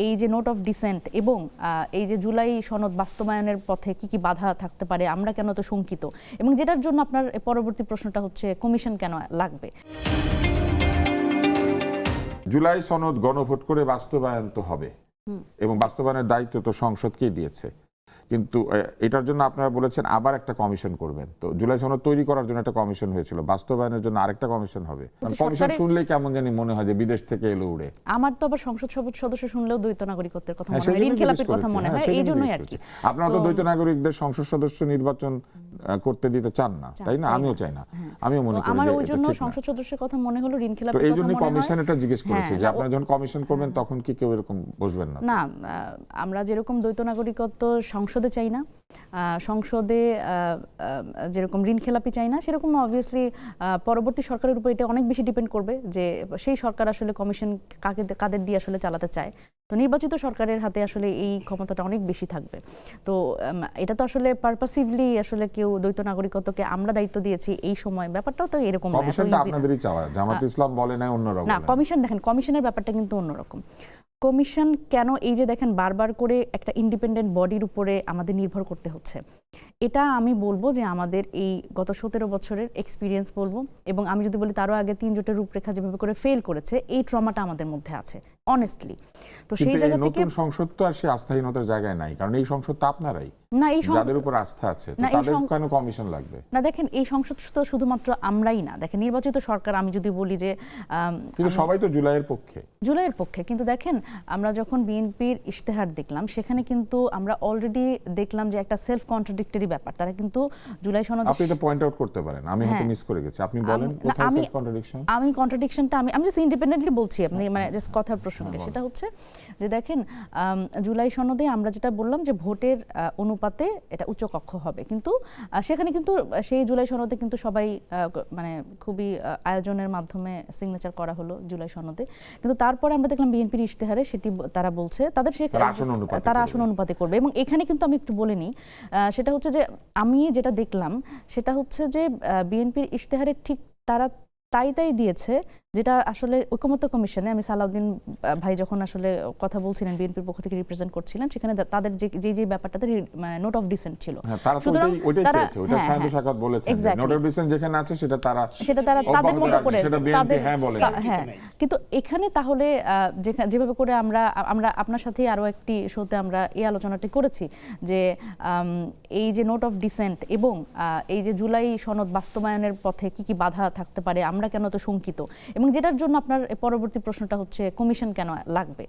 এই যে note of dissent এবং এই যে জুলাই সনদ বাস্তবায়নের পথে কি কি বাধা থাকতে পারে, আমরা কেন তো শঙ্কিত, এবং যেটার জন্য আপনার পরবর্তী প্রশ্নটা হচ্ছে কমিশন কেন লাগবে। জুলাই সনদ গণভোট করে বাস্তবায়ন তো হবে এবং বাস্তবায়নের দায়িত্ব তো সংসদকেই দিয়েছে, কিন্তু এটার জন্য আপনারা বলেছেন আবার একটা কমিশন করবেন। তো জুলাই সনদ তৈরি করার জন্য একটা কমিশন হয়েছিল, বাস্তবায়নের জন্য আরেকটা কমিশন হবে। কমিশন শুনলেই কেমন জানি মনে হয় যে বিদেশ থেকে এলো উড়ে। আমার তো আবার সংসদ সদস্য শুনলেও দ্বৈত নাগরিকত্বের কথা মনে হয়, ঋণ খেলাপির কথা মনে হয়, এই জন্যই আর কি। আপনারা তো দ্বৈত নাগরিকদের সংসদ সদস্য নির্বাচন করতে দিতে চান না, তাই না? আমিও চাই না, আমিও মনে করি আমার ওই জন্য সংসদ সদস্যের কথা মনে হলো, ঋণ খেলাপির কথা মনে হয়। তো এই জন্য কথা কমিশন এটা জিজ্ঞেস করেছে যে আপনারা যখন কমিশন করবেন তখন কি কেউ এরকম বসবেন না? না, আমরা যেরকম দ্বৈত নাগরিকত্ব সংসদে চাই না, সংসদে যেরকম ঋণ খেলাপি চাই না, সেরকম অবভিয়াসলি পরবর্তী সরকারের উপর এটা অনেক বেশি ডিপেন্ড করবে যে সেই সরকার আসলে কমিশন কাদের দিয়ে আসলে চালাতে চায়। তো নির্বাচিত সরকারের হাতে আসলে এই ক্ষমতাটা অনেক বেশি থাকবে। তো এটা তো আসলে পারপাসিভলি আসলে কেউ দ্বৈত নাগরিকত্বকে আমরা দায়িত্ব দিয়েছি এই সময়, ব্যাপারটাও তো এরকম না। কমিশনটা আপনাদেরই চাওয়া, জামাত ইসলাম বলে না অন্যরকম না, কমিশন দেখেন, কমিশনের ব্যাপারটা কিন্তু অন্যরকম। কমিশন কেন, এই যে দেখেন বারবার করে একটা ইন্ডিপেন্ডেন্ট বডির উপরে আমাদের নির্ভর করতে হচ্ছে, এটা আমি বলবো যে আমাদের এই গত 17 বছরের এক্সপিরিয়েন্স বলবো, এবং আমি যদি বলি তারও আগে 3 জোটের রূপরেখা যেভাবে করে ফেল করেছে, এই ট্রমাটা আমাদের মধ্যে আছে অনেস্টলি। তো সেই জায়গা থেকে নতুন সংসদ তো আর সেই আস্থাহীনতার জায়গায় নাই, কারণ এই সংসদ তো আপনারাই, না এই যাদের উপর আস্থা আছে, তাদের কেন কমিশন লাগবে? না দেখেন, এই সংসদ তো শুধুমাত্র আমরাই না, দেখেন নির্বাচিত সরকার, আমি যদি বলি যে কিন্তু সবাই তো জুলাইয়ের পক্ষে, কিন্তু দেখেন আমরা যখন বিএনপির ইশতেহার দেখলাম, সেখানে কিন্তু আমরা অলরেডি দেখলাম যে একটা সেলফ কন্ট্রাডিক্টরি ব্যাপার। তারা কিন্তু জুলাই সনদ, আপনি এটা পয়েন্ট আউট করতে পারেন, আমি হয়তো মিস করে গেছি, আপনি বলেন কোথায় সেলফ কন্ট্রাডিকশন। আমি কন্ট্রাডিকশনটা আমি জাস্ট ইন্ডিপেন্ডেন্টলি বলছি, আপনি মানে জাস্ট কথার প্রসঙ্গে। সেটা হচ্ছে যে দেখেন জুলাই সনদে আমরা যেটা বললাম যে ভোটের অনুপাতে এটা উচ্চ কক্ষ হবে, কিন্তু সেখানে কিন্তু সেই জুলাই সনদে কিন্তু সবাই মানে খুবই আয়োজনের মাধ্যমে সিগনেচার করা হলো জুলাই সনদে, কিন্তু তারপরে আমরা দেখলাম বিএনপির ইশতেহারে সেটি তারা বলছে তারা আসন অনুপাতে করবে। এবং এখানে কিন্তু আমি একটু বলে নিই, সেটা হচ্ছে যে আমি যেটা দেখলাম সেটা হচ্ছে যে বিএনপির ইশতেহারে ঠিক তারা তাই দিয়েছে যেটা আসলে ঐকমত্য কমিশনে আমি সালাউদ্দিন ভাই যখন আসলে কথা বলছিলেন, বিএনপির পক্ষ থেকে রিপ্রেজেন্ট করছিলেন, সেখানে তাদের যে ব্যাপারটাতে নোট অফ ডিসেন্ট ছিল, সুতরাং সেটা তাদের মতো করে কিন্তু এখানে তাহলে যেভাবে করে আমরা আপনার সাথে আরো একটি শোতে আমরা এই আলোচনাটি করেছি যে এই যে নোট অফ ডিসেন্ট এবং এই যে জুলাই সনদ বাস্তবায়নের পথে কি কি বাধা থাকতে পারে, আমরা কেন তো শঙ্কিত, এবং যেটার জন্য আপনার পরবর্তী প্রশ্নটা হচ্ছে কমিশন কেন লাগবে।